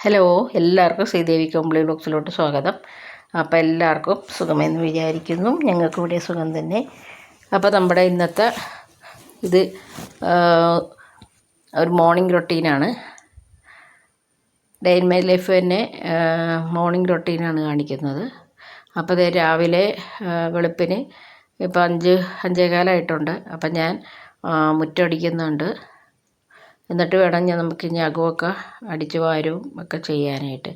Hello, എല്ലാവർക്കും ശ്രീദേവി കോംപ്ലി ബ്ലോഗ്സിലോട്ട് സ്വാഗതം. അപ്പോൾ എല്ലാവർക്കും സുഖമെന്ന് വിചാരിക്കുന്നു. ഞങ്ങൾക്ക് ഇവിടെ സുഖം തന്നെ. അപ്പോൾ നമ്മുടെ ഇന്നത്തെ ഇത് ഒരു മോർണിംഗ് റൊട്ടീനാണ്. ഡേ ഇൻ മൈ ലൈഫ് തന്നെ മോർണിംഗ് റൊട്ടീനാണ് കാണിക്കുന്നത്. അപ്പോൾ അത് രാവിലെ വെളുപ്പിന് ഇപ്പോൾ 5-5:15 അപ്പം ഞാൻ മുറ്റമടിക്കുന്നുണ്ട്. എന്നിട്ട് വേണം നമുക്ക് ഇനി അകമൊക്കെ അടിച്ചു വാരും ഒക്കെ ചെയ്യാനായിട്ട്.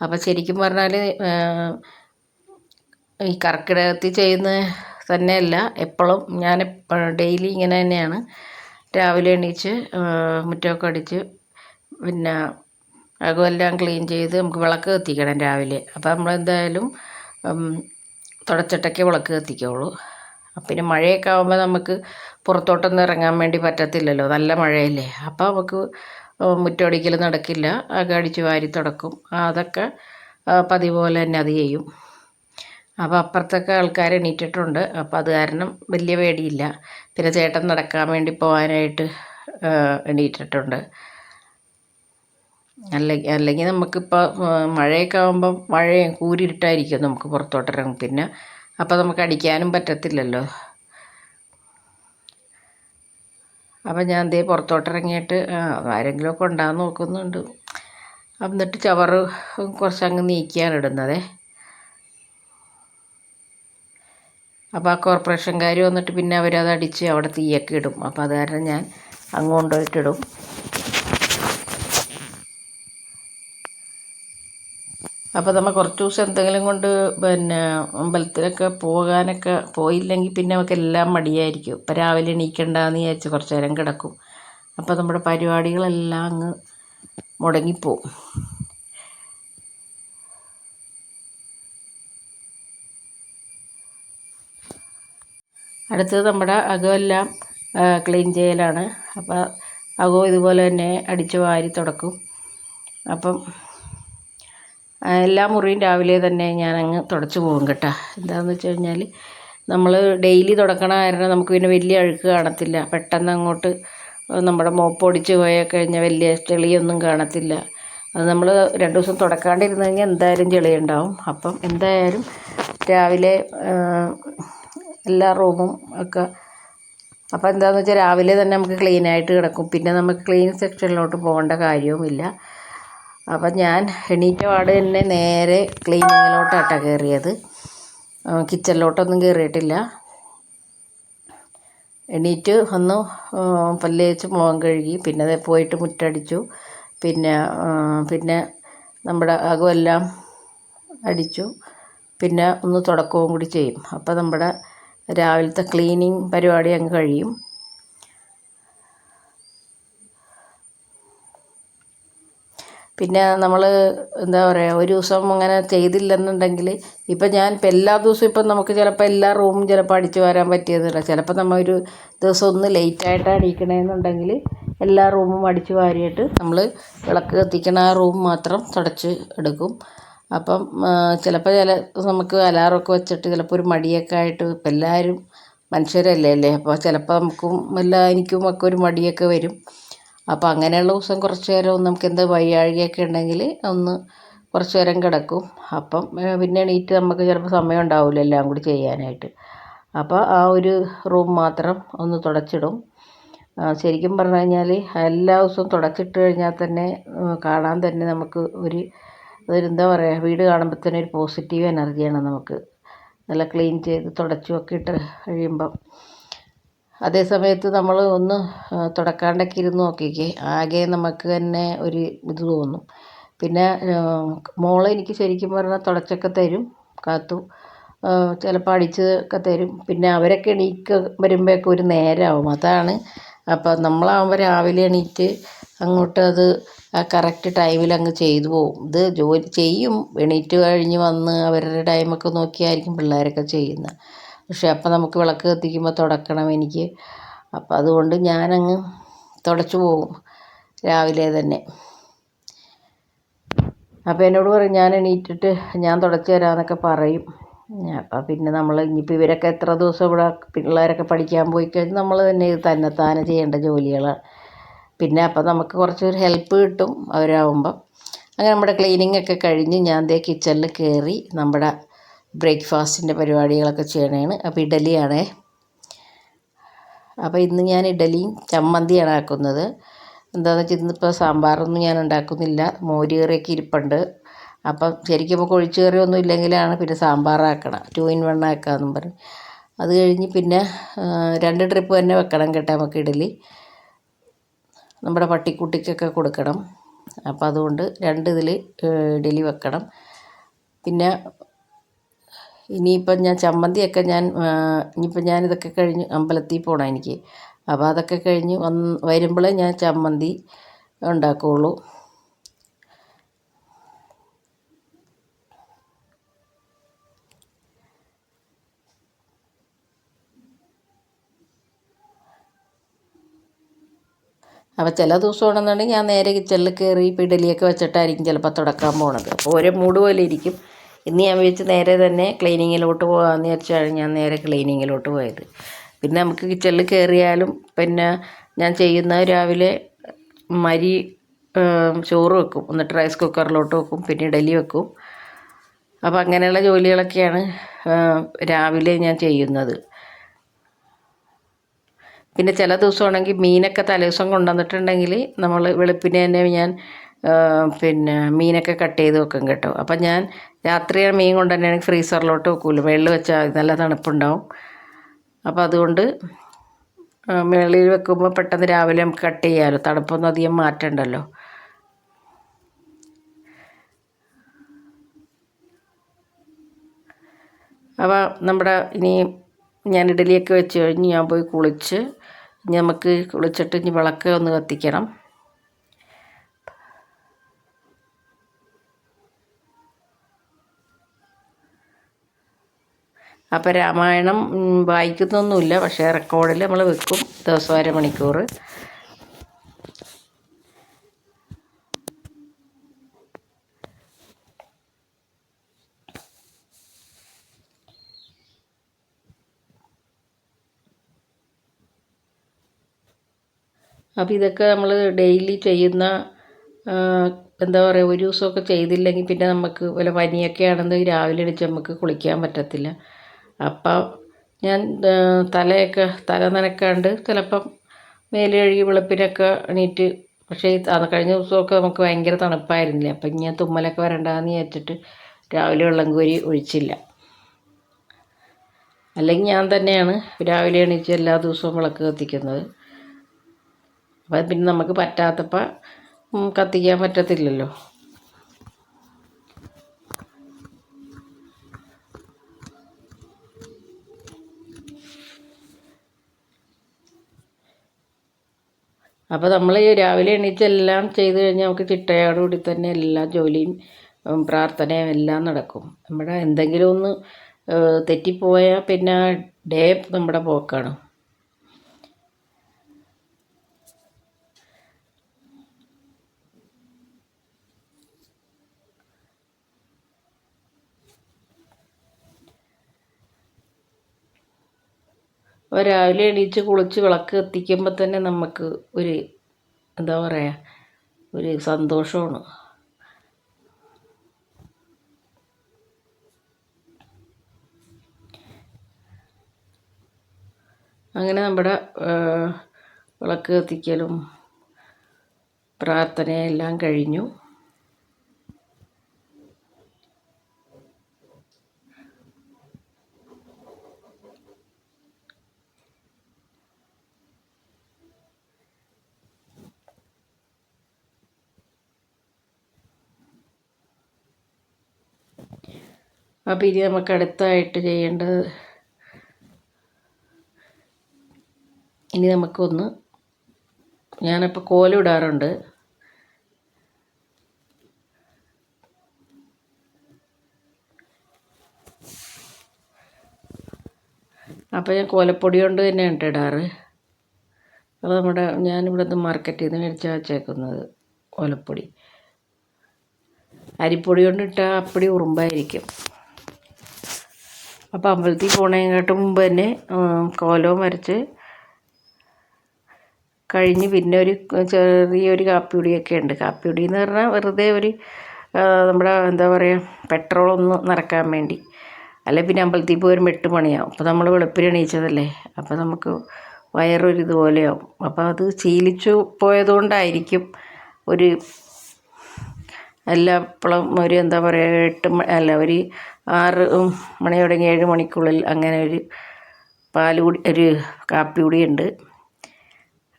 അപ്പോൾ ശരിക്കും പറഞ്ഞാൽ ഈ കർക്കിടകത്തിൽ ചെയ്യുന്ന തന്നെയല്ല, എപ്പോഴും ഞാൻ ഡെയിലി ഇങ്ങനെ തന്നെയാണ്. രാവിലെ എണീച്ച് മുറ്റമൊക്കെ അടിച്ച് പിന്നെ അകമെല്ലാം ക്ലീൻ ചെയ്ത് നമുക്ക് വിളക്ക് കത്തിക്കണം രാവിലെ. അപ്പോൾ നമ്മളെന്തായാലും തുടച്ചിട്ടൊക്കെ വിളക്ക് കത്തിക്കുള്ളൂ. പിന്നെ മഴയൊക്കെ ആകുമ്പോൾ നമുക്ക് പുറത്തോട്ടൊന്നും ഇറങ്ങാൻ വേണ്ടി പറ്റത്തില്ലല്ലോ, നല്ല മഴയല്ലേ. അപ്പോൾ നമുക്ക് മുറ്റമടിക്കൽ നടക്കില്ല. അടിച്ച് വാരി തുടക്കും. അതൊക്കെ പതിവ് പോലെ തന്നെ അത് ചെയ്യും. അപ്പോൾ അപ്പുറത്തൊക്കെ ആൾക്കാർ എണീറ്റിട്ടുണ്ട്. അപ്പോൾ അത് കാരണം വലിയ പേടിയില്ല. പിന്നെ ചേട്ടൻ നടക്കാൻ വേണ്ടി പോകാനായിട്ട് എണീറ്റിട്ടുണ്ട്. അല്ലെങ്കിൽ നമുക്കിപ്പോൾ മഴയൊക്കെ ആകുമ്പം കൂരിരുട്ടായിരിക്കും, നമുക്ക് പുറത്തോട്ടിറങ്ങും. പിന്നെ അപ്പോൾ നമുക്ക് അടിക്കാനും പറ്റത്തില്ലല്ലോ. അപ്പം ഞാൻ ദേ പുറത്തോട്ടിറങ്ങിയിട്ട് ആരെങ്കിലുമൊക്കെ ഉണ്ടാകാൻ നോക്കുന്നുണ്ട്. എന്നിട്ട് ചവറ് കുറച്ചങ്ങ് നീക്കിയാണ് അപ്പോൾ ആ കോർപ്പറേഷൻകാർ വന്നിട്ട് പിന്നെ അവരത് അടിച്ച് അവിടെ തീയൊക്കെ ഇടും. അപ്പോൾ അത് കാരണം ഞാൻ അങ്ങ് കൊണ്ടുപോയിട്ടിടും. അപ്പോൾ നമ്മൾ കുറച്ച് ദിവസം എന്തെങ്കിലും കൊണ്ട് പിന്നെ അമ്പലത്തിലൊക്കെ പോകാനൊക്കെ പോയില്ലെങ്കിൽ പിന്നെ നമുക്ക് എല്ലാം മടിയായിരിക്കും. ഇപ്പം രാവിലെ എണീക്കണ്ടെന്ന് വിചാരിച്ച് കുറച്ച് നേരം കിടക്കും. അപ്പോൾ നമ്മുടെ പരിപാടികളെല്ലാം അങ്ങ് മുടങ്ങിപ്പോവും. അടുത്തത് നമ്മുടെ അകമെല്ലാം ക്ലീൻ ചെയ്യലാണ്. അപ്പോൾ അകവും ഇതുപോലെ തന്നെ അടിച്ച് വാരി തുടക്കും. അപ്പം എല്ലാ മുറിയും രാവിലെ തന്നെ ഞാനങ്ങ് തുടച്ച് പോകും കേട്ടോ. എന്താണെന്ന് വെച്ച് കഴിഞ്ഞാൽ നമ്മൾ ഡെയിലി തുടക്കണ കാരണം നമുക്ക് പിന്നെ വലിയ അഴുക്ക് കാണത്തില്ല. പെട്ടെന്ന് അങ്ങോട്ട് നമ്മുടെ മോപ്പ് ഒടിച്ച് പോയാൽ കഴിഞ്ഞാൽ വലിയ ചെളിയൊന്നും കാണത്തില്ല. അത് നമ്മൾ 2 ദിവസം തുടക്കാണ്ടിരുന്ന് കഴിഞ്ഞാൽ എന്തായാലും ചെളി ഉണ്ടാവും. അപ്പം എന്തായാലും രാവിലെ എല്ലാ റൂമും ഒക്കെ അപ്പോൾ എന്താണെന്ന് വെച്ചാൽ രാവിലെ തന്നെ നമുക്ക് ക്ലീനായിട്ട് കിടക്കും. പിന്നെ നമുക്ക് ക്ലീൻ സെക്ഷനിലോട്ട് പോകേണ്ട കാര്യവുമില്ല. അപ്പം ഞാൻ എണീറ്റ പാട് തന്നെ നേരെ ക്ലീനിങ്ങിലോട്ടാണ് കയറിയത്. കിച്ചണിലോട്ടൊന്നും കയറിയിട്ടില്ല. എണീറ്റ് വന്നു, പല്ല് തേച്ച് മുഖം കഴുകി, പിന്നെ പോയിട്ട് മുറ്റടിച്ചു. പിന്നെ നമ്മുടെ അകമെല്ലാം അടിച്ചു. പിന്നെ ഒന്ന് തുടക്കവും കൂടി ചെയ്യും. അപ്പോൾ നമ്മുടെ രാവിലത്തെ ക്ലീനിങ് പരിപാടി അങ്ങ് കഴിയും. പിന്നെ നമ്മൾ എന്താ പറയുക, ഒരു ദിവസം അങ്ങനെ ചെയ്തില്ലെന്നുണ്ടെങ്കിൽ ഇപ്പം ഞാനിപ്പോൾ എല്ലാ ദിവസവും ഇപ്പം നമുക്ക് ചിലപ്പോൾ എല്ലാ റൂമും ചിലപ്പോൾ അടിച്ചു വരാൻ പറ്റിയതില്ല. ചിലപ്പോൾ നമ്മൾ ഒരു ദിവസം ഒന്ന് ലേറ്റായിട്ടാണ് അടിക്കണമെന്നുണ്ടെങ്കിൽ എല്ലാ റൂമും അടിച്ചു വാരിയിട്ട് നമ്മൾ വിളക്ക് കത്തിക്കണ ആ റൂം മാത്രം തുടച്ച് എടുക്കും. അപ്പം ചിലപ്പോൾ നമുക്ക് അലാറമൊക്കെ വെച്ചിട്ട് ചിലപ്പോൾ ഒരു മടിയൊക്കെ ആയിട്ട്, ഇപ്പം എല്ലാവരും മനുഷ്യരല്ലേ. അപ്പോൾ ചിലപ്പോൾ എനിക്കും ഒക്കെ ഒരു മടിയൊക്കെ വരും. അപ്പോൾ അങ്ങനെയുള്ള ദിവസം കുറച്ച് നേരം നമുക്ക് എന്താ വയ്യാഴികയൊക്കെ ഉണ്ടെങ്കിൽ ഒന്ന് കുറച്ച് നേരം കിടക്കും. അപ്പം പിന്നെ എണീറ്റ് നമുക്ക് ചിലപ്പോൾ സമയം ഉണ്ടാവില്ല എല്ലാം കൂടി ചെയ്യാനായിട്ട്. അപ്പോൾ ആ ഒരു റൂം മാത്രം ഒന്ന് തുടച്ചിടും. ശരിക്കും പറഞ്ഞു കഴിഞ്ഞാൽ എല്ലാ ദിവസവും തുടച്ചിട്ട് കഴിഞ്ഞാൽ തന്നെ കാണാൻ തന്നെ നമുക്ക് എന്താ പറയുക, വീട് കാണുമ്പോൾ തന്നെ ഒരു പോസിറ്റീവ് എനർജിയാണ് നമുക്ക്. നല്ല ക്ലീൻ ചെയ്ത് തുടച്ചുമൊക്കെ ഇട്ട് കഴിയുമ്പം. അതേ സമയത്ത് നമ്മൾ ഒന്ന് തുടക്കാണ്ടൊക്കെ ഇരുന്ന് നോക്കിക്കേ, ആകെ നമുക്ക് തന്നെ ഒരു ഇത് തോന്നും. പിന്നെ മോളെ എനിക്ക് ശരിക്കും പറഞ്ഞാൽ തുടച്ചൊക്കെ തരും, കാത്തു ചിലപ്പോൾ അടിച്ചൊക്കെ തരും. പിന്നെ അവരൊക്കെ വരുമ്പോഴൊക്കെ ഒരു നേരമാവും, അതാണ്. അപ്പോൾ നമ്മളാകുമ്പോൾ രാവിലെ എണീറ്റ് അങ്ങോട്ട് അത് ആ കറക്റ്റ് ടൈമിൽ അങ്ങ് ചെയ്തു പോകും. ഇത് ജോലി ചെയ്യും, എണീറ്റ് കഴിഞ്ഞ് വന്ന് അവരുടെ ടൈമൊക്കെ നോക്കിയായിരിക്കും പിള്ളേരൊക്കെ ചെയ്യുന്നത്. പക്ഷേ അപ്പം നമുക്ക് വിളക്ക് കത്തിക്കുമ്പോൾ തുടക്കണം എനിക്ക്. അപ്പം അതുകൊണ്ട് ഞാനങ്ങ് തുടച്ചു പോകും രാവിലെ തന്നെ. അപ്പോൾ എന്നോട് പറയും, ഞാൻ എണീറ്റിട്ട് ഞാൻ തുടച്ച് തരാമെന്നൊക്കെ പറയും. അപ്പം പിന്നെ നമ്മൾ ഇനിയിപ്പോൾ ഇവരൊക്കെ എത്ര ദിവസം ഇവിടെ പിള്ളേരൊക്കെ പഠിക്കാൻ പോയി കഴിഞ്ഞാൽ നമ്മൾ തന്നെ ഇത് തന്നെത്താനെ ചെയ്യേണ്ട ജോലികളാണ്. പിന്നെ അപ്പം നമുക്ക് കുറച്ചൊരു ഹെൽപ്പ് കിട്ടും അവരാകുമ്പം. അങ്ങനെ നമ്മുടെ ക്ലീനിങ് ഒക്കെ കഴിഞ്ഞ് ഞാൻ ദേ കിച്ചണിൽ കയറി നമ്മുടെ ബ്രേക്ക്ഫാസ്റ്റിൻ്റെ പരിപാടികളൊക്കെ ചെയ്യണതാണ്. അപ്പോൾ ഇഡലിയാണേ. അപ്പോൾ ഇന്ന് ഞാൻ ഇഡലിയും ചമ്മന്തിയാണ് ആക്കുന്നത്. എന്താണെന്ന് വെച്ചാൽ ഇന്നിപ്പോൾ സാമ്പാറൊന്നും ഞാൻ ഉണ്ടാക്കുന്നില്ല, മോര് കറിയൊക്കെ ഇരിപ്പുണ്ട്. അപ്പം ശരിക്കും ഇപ്പോൾ കൊഴിച്ച് കറിയൊന്നും ഇല്ലെങ്കിലാണ് പിന്നെ സാമ്പാറാക്കണം, 2 in 1 ആക്കാമെന്നും പറഞ്ഞു. അത് കഴിഞ്ഞ് പിന്നെ 2 ട്രിപ്പ് തന്നെ വെക്കണം കേട്ടോ നമുക്ക് ഇഡലി, നമ്മുടെ പട്ടിക്കുട്ടിക്കൊക്കെ കൊടുക്കണം. അപ്പോൾ അതുകൊണ്ട് 2 ഇതിൽ ഇഡലി വെക്കണം. പിന്നെ ഇനിയിപ്പം ഞാൻ ചമ്മന്തിയൊക്കെ ഇനിയിപ്പം ഞാനിതൊക്കെ കഴിഞ്ഞ് അമ്പലത്തിൽ പോകണം എനിക്ക്. അപ്പോൾ അതൊക്കെ കഴിഞ്ഞ് വരുമ്പോഴേ ഞാൻ ചമ്മന്തി ഉണ്ടാക്കുകയുള്ളൂ. അപ്പോൾ ചില ദിവസമാണെന്നുണ്ടെങ്കിൽ ഞാൻ നേരെ കിച്ചണിൽ കയറി ഇപ്പോൾ ഇഡലിയൊക്കെ വെച്ചിട്ടായിരിക്കും ചിലപ്പോൾ തുടക്കാൻ പോണത്. അപ്പോൾ ഓരോ മൂഡ് പോലെ ഇരിക്കും. ഇന്ന് ഞാൻ വിചാരിച്ച് നേരെ തന്നെ ക്ലീനിങ്ങിലോട്ട് പോകാമെന്ന് വിചാരിച്ചാണ് ഞാൻ നേരെ ക്ലീനിങ്ങിലോട്ട് പോയത്. പിന്നെ നമുക്ക് കിച്ചണിൽ കയറിയാലും പിന്നെ ഞാൻ ചെയ്യുന്ന രാവിലെ ചോറ് വെക്കും, എന്നിട്ട് റൈസ് കുക്കറിലോട്ട് വെക്കും, പിന്നെ ഇഡലി വെക്കും. അപ്പോൾ അങ്ങനെയുള്ള ജോലികളൊക്കെയാണ് രാവിലെ ഞാൻ ചെയ്യുന്നത്. പിന്നെ ചില ദിവസമാണെങ്കിൽ മീനൊക്കെ തലേദിവസം കൊണ്ടുവന്നിട്ടുണ്ടെങ്കിൽ നമ്മൾ വെളുപ്പിനെ തന്നെ ഞാൻ പിന്നെ മീനൊക്കെ കട്ട് ചെയ്ത് വെക്കും കേട്ടോ. അപ്പം ഞാൻ രാത്രി മീൻ കൊണ്ടുതന്നെയാണെങ്കിൽ ഫ്രീസറിലോട്ട് വെക്കുമല്ലോ, വെള്ളം വെച്ചാൽ നല്ല തണുപ്പുണ്ടാവും. അപ്പോൾ അതുകൊണ്ട് വെളിയിൽ വെക്കുമ്പോൾ പെട്ടെന്ന് രാവിലെ നമുക്ക് കട്ട് ചെയ്യാമല്ലോ, തണുപ്പൊന്നും അധികം മാറ്റണ്ടല്ലോ. അപ്പോൾ ഇനി ഞാൻ ഇഡലിയൊക്കെ വെച്ച് കഴിഞ്ഞ് ഞാൻ പോയി കുളിച്ച് നമുക്ക് കുളിച്ചിട്ട് ഇനി വിളക്ക് ഒന്ന് കത്തിക്കണം. അപ്പോൾ രാമായണം വായിക്കുന്നൊന്നുമില്ല, പക്ഷേ റെക്കോർഡിൽ നമ്മൾ വെക്കും ദിവസം 1/2 മണിക്കൂർ. അപ്പോൾ ഇതൊക്കെ നമ്മൾ ഡെയിലി ചെയ്യുന്ന, എന്താ പറയുക, ഒരു ദിവസമൊക്കെ ചെയ്തില്ലെങ്കിൽ പിന്നെ നമുക്ക് വല്ല പനിയൊക്കെ ആണെന്നെങ്കിൽ രാവിലെ എണീച്ച് നമുക്ക് കുളിക്കാൻ പറ്റത്തില്ല. അപ്പം ഞാൻ തല നനക്കാണ്ട് ചിലപ്പം മേല് കഴുകി വെളുപ്പിനൊക്കെ എണീറ്റ്, പക്ഷേ കഴിഞ്ഞ ദിവസമൊക്കെ നമുക്ക് ഭയങ്കര തണുപ്പായിരുന്നില്ല. അപ്പം ഞാൻ തുമ്മലൊക്കെ വരണ്ടാന്ന് വിചാരിച്ചിട്ട് രാവിലെ വെള്ളം കോരി ഒഴിച്ചില്ല. അല്ലെങ്കിൽ ഞാൻ തന്നെയാണ് രാവിലെ എണീച്ച് എല്ലാ ദിവസവും വിളക്ക് കത്തിക്കുന്നത്. അപ്പം പിന്നെ നമുക്ക് പറ്റാത്തപ്പോൾ കത്തിക്കാൻ പറ്റത്തില്ലല്ലോ. അപ്പോൾ നമ്മൾ രാവിലെ എണീച്ച് എല്ലാം ചെയ്ത് കഴിഞ്ഞാൽ നമുക്ക് ചിട്ടയോടുകൂടി തന്നെ എല്ലാ ജോലിയും പ്രാർത്ഥനയും എല്ലാം നടക്കും. നമ്മുടെ എന്തെങ്കിലും ഒന്ന് തെറ്റിപ്പോയാൽ പിന്നെ ഡേ നമ്മുടെ പോക്കാണ്. അപ്പോൾ രാവിലെ എണീച്ച് കുളിച്ച് വിളക്ക് കത്തിക്കുമ്പോൾ തന്നെ നമുക്ക് ഒരു, എന്താ പറയുക, ഒരു സന്തോഷമാണ്. അങ്ങനെ നമ്മുടെ വിളക്ക് കത്തിക്കലും പ്രാർത്ഥനയെല്ലാം കഴിഞ്ഞു. അപ്പോൾ ഇനി നമുക്ക് അടുത്തായിട്ട് ചെയ്യേണ്ടത്, ഇനി നമുക്കൊന്ന്, ഞാനിപ്പോൾ കോലമിടാറുണ്ട്. അപ്പോൾ ഞാൻ കോലപ്പൊടി കൊണ്ട് തന്നെയാണ് ഇടാറ്. അത് ഞാനിവിടുന്ന് മാർക്കറ്റിൽ നിന്ന് മേടിച്ച് വച്ചേക്കുന്നത് കോലപ്പൊടി. അരിപ്പൊടി കൊണ്ട് ഇട്ടാൽ അപ്പടി ഉറുമ്പായിരിക്കും. അപ്പോൾ അമ്പലത്തിൽ പോണേക്കാട്ട് മുമ്പ് തന്നെ കോലവും വരച്ച് കഴിഞ്ഞ് പിന്നെ ഒരു ചെറിയൊരു കാപ്പികുടിയൊക്കെ ഉണ്ട്. കാപ്പികുടി എന്ന് പറഞ്ഞാൽ വെറുതെ ഒരു നമ്മുടെ എന്താ പറയുക പെട്രോളൊന്ന് നിറക്കാൻ വേണ്ടി. അല്ലെ പിന്നെ അമ്പലത്തിൽ പോയി ഒരു 8 മണിയാവും. അപ്പോൾ നമ്മൾ വെളുപ്പിന് എണീച്ചതല്ലേ, അപ്പോൾ നമുക്ക് വയറൊരു ഇതുപോലെയാവും. അപ്പോൾ അത് ശീലിച്ചു പോയതുകൊണ്ടായിരിക്കും ഒരു എപ്പോഴും ഒരു എന്താ പറയുക 6 മണി തുടങ്ങി 7 മണിക്കുള്ളിൽ അങ്ങനെ ഒരു ഒരു കാപ്പി കുടിയുണ്ട്.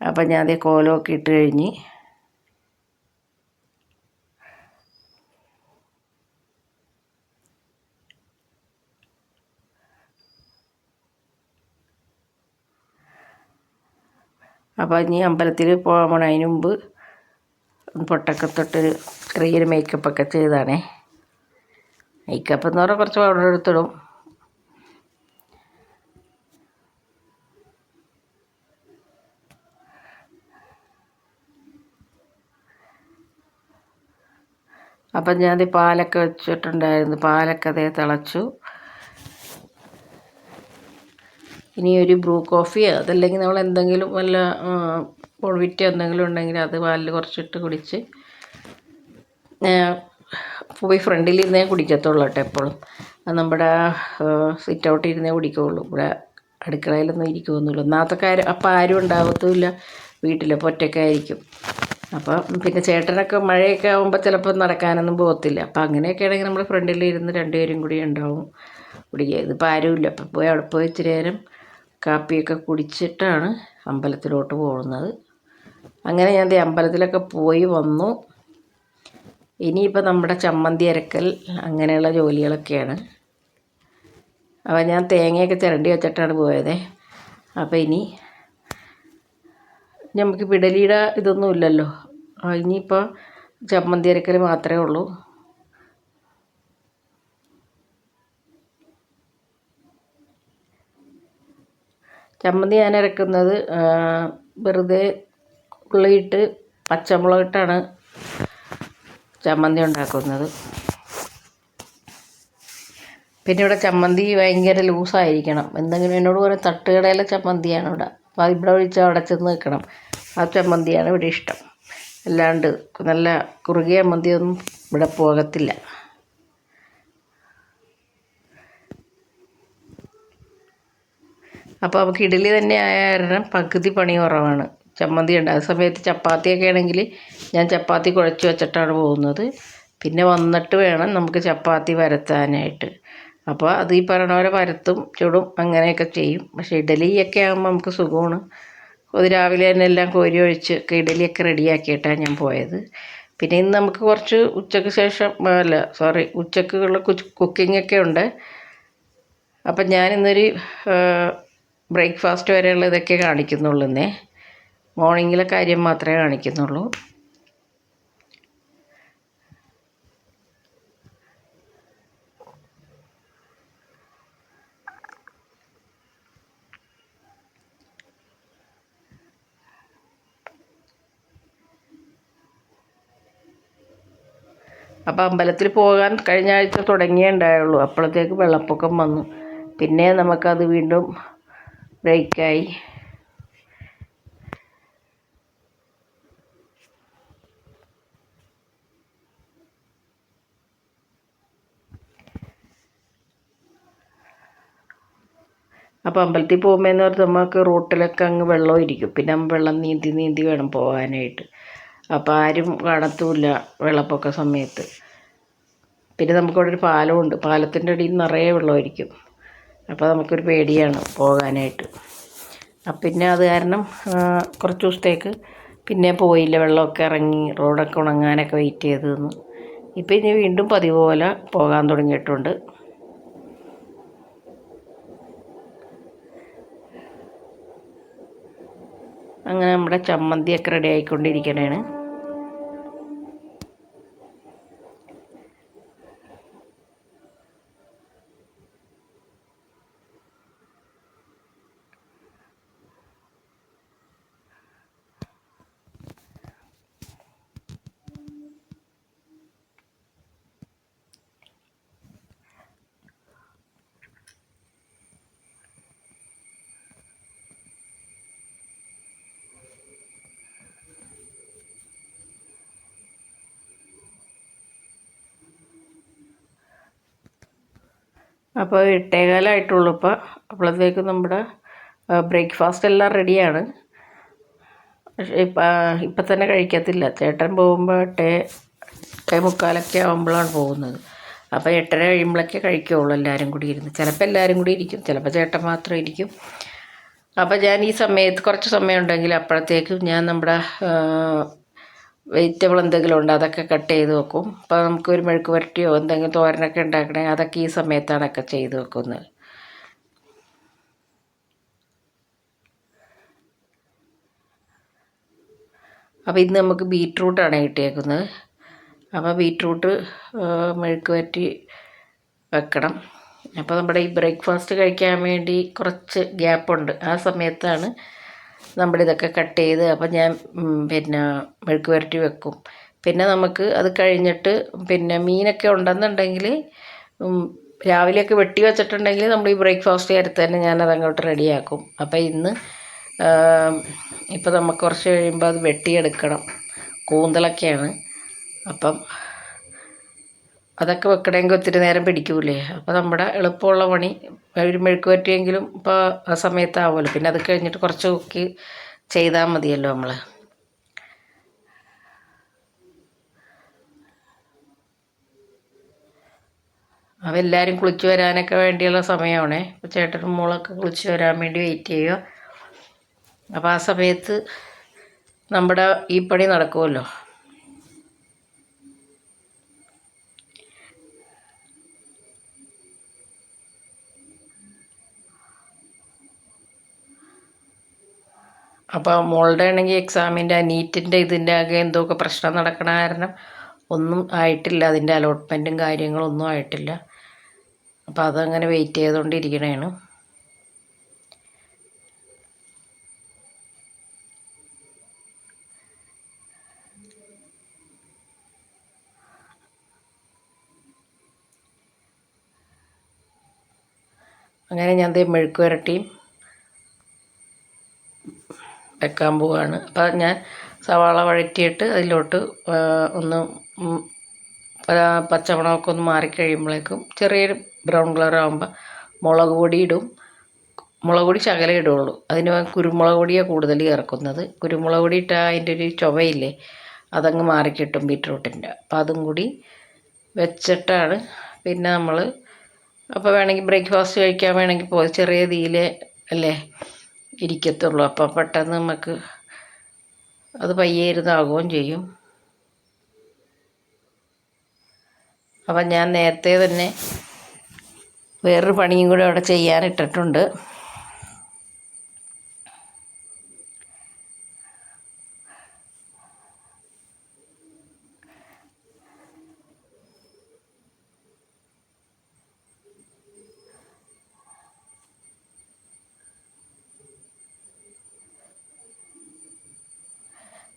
അപ്പം ഞാൻ അതേ കോലമൊക്കെ ഇട്ട് കഴിഞ്ഞ് അപ്പോൾ ഇനി അമ്പലത്തിൽ പോകാൻ അതിന് മുമ്പ് പൊട്ടൊക്കെ തൊട്ടൊരു ചെറിയൊരു മേക്കപ്പൊക്കെ ചെയ്താണേ. മേക്കപ്പ് എന്ന് പറഞ്ഞാൽ കുറച്ച് പൗഡർ എടുത്തിടും. അപ്പം ഞാൻ പാലൊക്കെ വെച്ചിട്ടുണ്ടായിരുന്നു. പാലൊക്കെ അതേ തിളച്ചു. ഇനി ഒരു ബ്രൂ കോഫിയോ അതല്ലെങ്കിൽ നമ്മൾ എന്തെങ്കിലും വല്ല ബോൺവിറ്റോ എന്തെങ്കിലും ഉണ്ടെങ്കിൽ അത് പാലിൽ കുറച്ചിട്ട് കുടിച്ച് പോയി ഫ്രണ്ടിൽ ഇരുന്നേ കുടിക്കത്തുള്ളൂ കേട്ടോ എപ്പോഴും. അത് നമ്മുടെ സിറ്റ് ഔട്ടിൽ ഇരുന്നേ കുടിക്കുകയുള്ളൂ. ഇവിടെ അടുക്കളയിലൊന്നും ഇരിക്കുകയൊന്നുമില്ല. ഒന്നാമത്തെ അപ്പം ആരും ഉണ്ടാകത്തുമില്ല വീട്ടിൽ, അപ്പോൾ ഒറ്റയ്ക്കായിരിക്കും. അപ്പം പിന്നെ ചേട്ടനൊക്കെ മഴയൊക്കെ ആകുമ്പോൾ ചിലപ്പോൾ നടക്കാനൊന്നും പോകത്തില്ല. അപ്പം അങ്ങനെയൊക്കെ ആണെങ്കിൽ നമ്മൾ ഫ്രണ്ടിൽ ഇരുന്ന് 2 പേരും കൂടി ഉണ്ടാവും കുടിക്കുക. ഇതിപ്പോൾ ആരുമില്ല. അപ്പം പോയി അവിടെ പോയി ഇച്ചിരി നേരം കാപ്പിയൊക്കെ കുടിച്ചിട്ടാണ് അമ്പലത്തിലോട്ട് പോകുന്നത്. അങ്ങനെ ഞാൻ അമ്പലത്തിലൊക്കെ പോയി വന്നു. ഇനിയിപ്പോൾ നമ്മുടെ ചമ്മന്തി അരക്കൽ അങ്ങനെയുള്ള ജോലികളൊക്കെയാണ്. അപ്പോൾ ഞാൻ തേങ്ങയൊക്കെ ചിരണ്ടി വെച്ചിട്ടാണ് പോയത്. അപ്പോൾ ഇനി നമുക്ക് പിടലിയുടെ ഇതൊന്നും ഇല്ലല്ലോ. ഇനിയിപ്പോൾ ചമ്മന്തി അരക്കൽ മാത്രമേ ഉള്ളൂ. ചമ്മന്തി ഞാൻ അരക്കുന്നത് വെറുതെ ഉള്ളിയിട്ട് പച്ചമുളകിട്ടാണ് ചമ്മന്തി ഉണ്ടാക്കുന്നത്. പിന്നെ ഇവിടെ ചമ്മന്തി ഭയങ്കര ലൂസായിരിക്കണം. എന്തെങ്കിലും എന്നോട് പറയും തട്ടുകടയിലെ ചമ്മന്തിയാണ് ഇവിടെ, അപ്പോൾ ഇവിടെ ഒഴിച്ചാൽ അവിടെ ചെന്ന് നിൽക്കണം. ആ ചമ്മന്തിയാണ് ഇവിടെ ഇഷ്ടം. അല്ലാണ്ട് നല്ല കുറുകിയ ചമ്മന്തിയൊന്നും ഇവിടെ പോകത്തില്ല. അപ്പോൾ നമുക്ക് ഇഡലി തന്നെ ആയ കാരണം പകുതി പണി കുറവാണ്. ചമ്മന്തി ഉണ്ട്. ആ സമയത്ത് ചപ്പാത്തിയൊക്കെ ആണെങ്കിൽ ഞാൻ ചപ്പാത്തി കുഴച്ച് വെച്ചിട്ടാണ് പോകുന്നത്. പിന്നെ വന്നിട്ട് വേണം നമുക്ക് ചപ്പാത്തി പരത്താനായിട്ട്. അപ്പോൾ അത് ഈ പറയണ പോലെ പരത്തും ചുടും അങ്ങനെയൊക്കെ ചെയ്യും. പക്ഷേ ഇഡലിയൊക്കെ ആകുമ്പോൾ നമുക്ക് സുഖമാണ്. അത് രാവിലെ തന്നെ എല്ലാം കോരി ഒഴിച്ച് ഇഡലിയൊക്കെ റെഡിയാക്കിയിട്ടാണ് ഞാൻ പോയത്. പിന്നെ ഇന്ന് നമുക്ക് കുറച്ച് ഉച്ചയ്ക്ക് ശേഷം ഉച്ചക്കുള്ള കുക്കിങ്ങൊക്കെ ഉണ്ട്. അപ്പം ഞാനിന്നൊരു ബ്രേക്ക്ഫാസ്റ്റ് വരെയുള്ള ഇതൊക്കെ കാണിക്കുന്നുള്ളൂ. മോർണിംഗിലെ കാര്യം മാത്രമേ കാണിക്കുന്നുള്ളൂ. അപ്പോൾ അമ്പലത്തിൽ പോകാൻ കഴിഞ്ഞ ആഴ്ച തുടങ്ങിയേ ഉണ്ടായുള്ളൂ. അപ്പോഴത്തേക്ക് വെള്ളപ്പൊക്കം വന്നു. പിന്നെ നമുക്കത് വീണ്ടും ബ്രേക്കായി. അപ്പോൾ അമ്പലത്തിൽ പോകുമ്പോൾ എന്ന് പറഞ്ഞാൽ നമുക്ക് റോട്ടിലൊക്കെ അങ്ങ് വെള്ളം ഇരിക്കും. പിന്നെ വെള്ളം നീന്തി വേണം പോകാനായിട്ട്. അപ്പോൾ ആരും കാണത്തുമില്ല വെള്ളപ്പൊക്ക സമയത്ത്. പിന്നെ നമുക്കവിടെ ഒരു പാലമുണ്ട്. പാലത്തിൻ്റെ അടിയിൽ നിറയെ വെള്ളമായിരിക്കും. അപ്പോൾ നമുക്കൊരു പേടിയാണ് പോകാനായിട്ട്. പിന്നെ അത് കാരണം കുറച്ച് ദിവസത്തേക്ക് പിന്നെ പോയില്ല. വെള്ളമൊക്കെ ഇറങ്ങി റോഡൊക്കെ ഉണങ്ങാനൊക്കെ വെയിറ്റ് ചെയ്ത് നിന്നു. ഇപ്പം ഇനി വീണ്ടും പതിവ് പോലെ പോകാൻ തുടങ്ങിയിട്ടുണ്ട്. അങ്ങനെ നമ്മുടെ ചമ്മന്തിയൊക്കെ റെഡി ആയിക്കൊണ്ടിരിക്കണേണ്. അപ്പോൾ 8:15 ഇപ്പോൾ. അപ്പോഴത്തേക്കും നമ്മുടെ ബ്രേക്ക്ഫാസ്റ്റ് എല്ലാം റെഡിയാണ്. പക്ഷേ ഇപ്പം തന്നെ കഴിക്കത്തില്ല. ചേട്ടൻ പോകുമ്പോൾ 8:45 ആകുമ്പോഴാണ് പോകുന്നത്. അപ്പോൾ 8:30 കഴിയുമ്പോഴേക്കേ കഴിക്കുകയുള്ളൂ എല്ലാവരും കൂടി ഇരുന്ന്. ചിലപ്പോൾ എല്ലാവരും കൂടി ഇരിക്കും, ചിലപ്പോൾ ചേട്ടൻ മാത്രം ഇരിക്കും. അപ്പോൾ ഞാൻ ഈ സമയത്ത് കുറച്ച് സമയം ഉണ്ടെങ്കിൽ അപ്പോഴത്തേക്കും ഞാൻ നമ്മുടെ വെജിറ്റബിൾ എന്തെങ്കിലും ഉണ്ട് അതൊക്കെ കട്ട് ചെയ്ത് വെക്കും. അപ്പോൾ നമുക്കൊരു മെഴുക്ക് പുരട്ടിയോ എന്തെങ്കിലും തോരനൊക്കെ ഉണ്ടാക്കണേ അതൊക്കെ ഈ സമയത്താണൊക്കെ ചെയ്ത് വെക്കുന്നത്. അപ്പോൾ ഇന്ന് നമുക്ക് ബീറ്റ്റൂട്ടാണ് കിട്ടിയേക്കുന്നത്. അപ്പോൾ ബീറ്റ്റൂട്ട് മെഴുക്ക് പുരട്ടി വെക്കണം. അപ്പോൾ നമ്മുടെ ഈ ബ്രേക്ക്ഫാസ്റ്റ് കഴിക്കാൻ വേണ്ടി കുറച്ച് ഗ്യാപ്പുണ്ട്. ആ സമയത്താണ് നമ്മളിതൊക്കെ കട്ട് ചെയ്ത് അപ്പോൾ ഞാൻ പിന്നെ മെഴുക്ക് പുരട്ടി വെക്കും. പിന്നെ നമുക്ക് അത് കഴിഞ്ഞിട്ട് പിന്നെ മീനൊക്കെ ഉണ്ടെന്നുണ്ടെങ്കിൽ രാവിലെയൊക്കെ വെട്ടി വെച്ചിട്ടുണ്ടെങ്കിൽ നമ്മൾ ഈ ബ്രേക്ക്ഫാസ്റ്റ് നേരത്തെ തന്നെ ഞാനത് അങ്ങോട്ട് റെഡിയാക്കും. അപ്പോൾ ഇന്ന് ഇപ്പോൾ നമുക്ക് കുറച്ച് കഴിയുമ്പോൾ അത് വെട്ടിയെടുക്കണം. കൂന്തളൊക്കെയാണ്. അപ്പം അതൊക്കെ വെക്കണമെങ്കിൽ ഒത്തിരി നേരം പിടിക്കൂലേ. അപ്പോൾ നമ്മുടെ എളുപ്പമുള്ള പണി ഒരു മെഴുക്ക് പുരട്ടിയെങ്കിലും ഇപ്പോൾ ആ സമയത്താവുമല്ലോ. പിന്നെ അത് കഴിഞ്ഞിട്ട് കുറച്ച് കുക്ക് ചെയ്താൽ മതിയല്ലോ നമ്മൾ. അപ്പോൾ എല്ലാവരും കുളിച്ച് വരാനൊക്കെ വേണ്ടിയുള്ള സമയമാണേ. അപ്പോൾ ചേട്ടനും മോളൊക്കെ കുളിച്ച് വരാൻ വേണ്ടി വെയിറ്റ് ചെയ്യുക. അപ്പോൾ ആ സമയത്ത് നമ്മുടെ ഈ പണി നടക്കുമല്ലോ. അപ്പോൾ മോളുടെ ആണെങ്കിൽ എക്സാമിൻ്റെ നീറ്റിൻ്റെ ഇതിൻ്റെ ആകെ എന്തൊക്കെ പ്രശ്നം നടക്കണ കാരണം ഒന്നും ആയിട്ടില്ല. അതിൻ്റെ അലോട്ട്മെൻറ്റും കാര്യങ്ങളൊന്നും ആയിട്ടില്ല. അപ്പോൾ അതങ്ങനെ വെയിറ്റ് ചെയ്തുകൊണ്ടിരിക്കണേണ്. അങ്ങനെ ഞാൻ മെഴുക്ക് പുരട്ടിയും വെക്കാൻ പോവുകയാണ്. അപ്പോൾ ഞാൻ സവാള വഴറ്റിയിട്ട് അതിലോട്ട് ഒന്ന് പച്ചമണമൊക്കെ ഒന്ന് മാറിക്കഴിയുമ്പോഴേക്കും ചെറിയൊരു ബ്രൗൺ കളർ ആകുമ്പോൾ മുളക് പൊടി ഇടും. മുളക് പൊടി ശകലം ഇടുള്ളൂ. അതിന് കുരുമുളക് പൊടിയാണ് കൂടുതൽ ചേർക്കുന്നത്. കുരുമുളക് പൊടി ഇട്ടാൽ അതിൻ്റെ ഒരു ചുവയില്ലേ അതങ്ങ് മാറിക്കിട്ടും ബീറ്റ്റൂട്ടിൻ്റെ. അപ്പോൾ അതും കൂടി വെച്ചിട്ടാണ് പിന്നെ നമ്മൾ അപ്പോൾ വേണമെങ്കിൽ ബ്രേക്ക്ഫാസ്റ്റ് കഴിക്കാൻ വേണമെങ്കിൽ പോയി ചെറിയ തീയിലേ അല്ലേ ഇരിക്കത്തുള്ളൂ. അപ്പോൾ പെട്ടെന്ന് നമുക്ക് അത് പയ്യെ ഇരുന്നാകുകയും ചെയ്യും. അപ്പം ഞാൻ നേരത്തെ തന്നെ വേറൊരു പണിയും കൂടെ അവിടെ ചെയ്യാനിട്ടിട്ടുണ്ട്.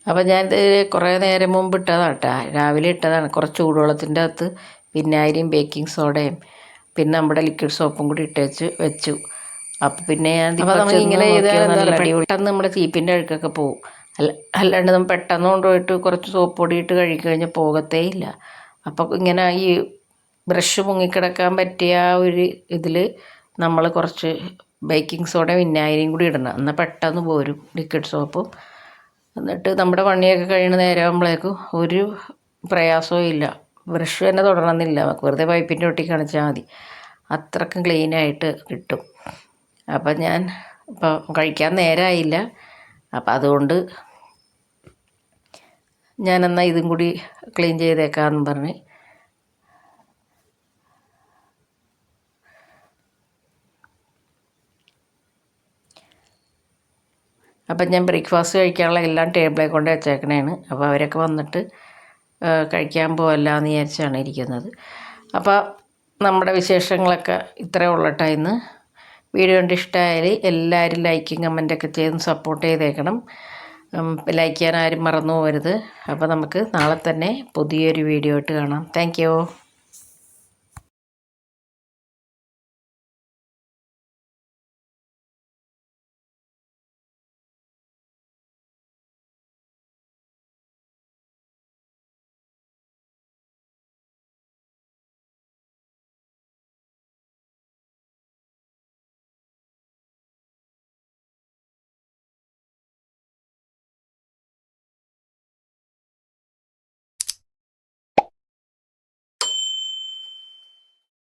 അപ്പോൾ ഞാനിത് കുറേ നേരം മുമ്പ് ഇട്ടതാണ് കേട്ടോ. രാവിലെ ഇട്ടതാണ്. കുറച്ച് ചൂടുവെള്ളത്തിൻ്റെ അകത്ത് വിനാഗിരിയും ബേക്കിംഗ് സോഡയും പിന്നെ നമ്മുടെ ലിക്വിഡ് സോപ്പും കൂടി ഇട്ടേച്ച് വെച്ചു. അപ്പോൾ പിന്നെ ഞാൻ ഇങ്ങനെ ചെയ്താൽ പെട്ടെന്ന് നമ്മുടെ ചീപ്പിൻ്റെ അഴുക്കൊക്കെ പോവും. അല്ലാണ്ട് നമ്മൾ പെട്ടെന്ന് കൊണ്ടുപോയിട്ട് കുറച്ച് സോപ്പ് പൊടി ഇട്ട് കഴുകിക്കഴിഞ്ഞാൽ പോകത്തേ ഇല്ല. അപ്പോൾ ഇങ്ങനെ ഈ ബ്രഷ് മുങ്ങിക്കിടക്കാൻ പറ്റിയ ആ ഒരു ഇതിൽ നമ്മൾ കുറച്ച് ബേക്കിംഗ് സോഡയും വിനാഗിരിയും കൂടി ഇടണം. എന്നാൽ പെട്ടെന്ന് പോരും ലിക്വിഡ് സോപ്പും. എന്നിട്ട് നമ്മുടെ പണിയൊക്കെ കഴിയുന്ന നേരമാകുമ്പോഴേക്കും ഒരു പ്രയാസവും ഇല്ല. ബ്രഷ് തന്നെ തൊടണമെന്നില്ല. നമുക്ക് വെറുതെ പൈപ്പിൻ്റെ ഒട്ടി കാണിച്ചാൽ മതി. അത്രക്കും ക്ലീനായിട്ട് കിട്ടും. അപ്പം ഞാൻ ഇപ്പോൾ കഴിക്കാൻ നേരമായില്ല. അപ്പം അതുകൊണ്ട് ഞാനെന്നാൽ ഇതും കൂടി ക്ലീൻ ചെയ്തേക്കാമെന്ന് പറഞ്ഞ് അപ്പം ഞാൻ ബ്രേക്ക്ഫാസ്റ്റ് കഴിക്കാനുള്ള എല്ലാം ടേബിളിൽ കൊണ്ട് വെച്ചേക്കണേണ്. അപ്പോൾ അവരൊക്കെ വന്നിട്ട് കഴിക്കാൻ പോകല്ലാന്ന് വിചാരിച്ചാണ് ഇരിക്കുന്നത്. അപ്പോൾ നമ്മുടെ വിശേഷങ്ങളൊക്കെ ഇത്രയേ ഉള്ളൂ കേട്ടോ ഇന്ന്. വീഡിയോ കണ്ട് ഇഷ്ടമായാൽ എല്ലാവരും ലൈക്കും കമൻറ്റൊക്കെ ചെയ്ത് സപ്പോർട്ട് ചെയ്തേക്കണം. ലൈക്ക് ചെയ്യാൻ ആരും മറന്നു പോകരുത്. അപ്പോൾ നമുക്ക് നാളെ തന്നെ പുതിയൊരു വീഡിയോ ആയിട്ട് കാണാം. Thank you.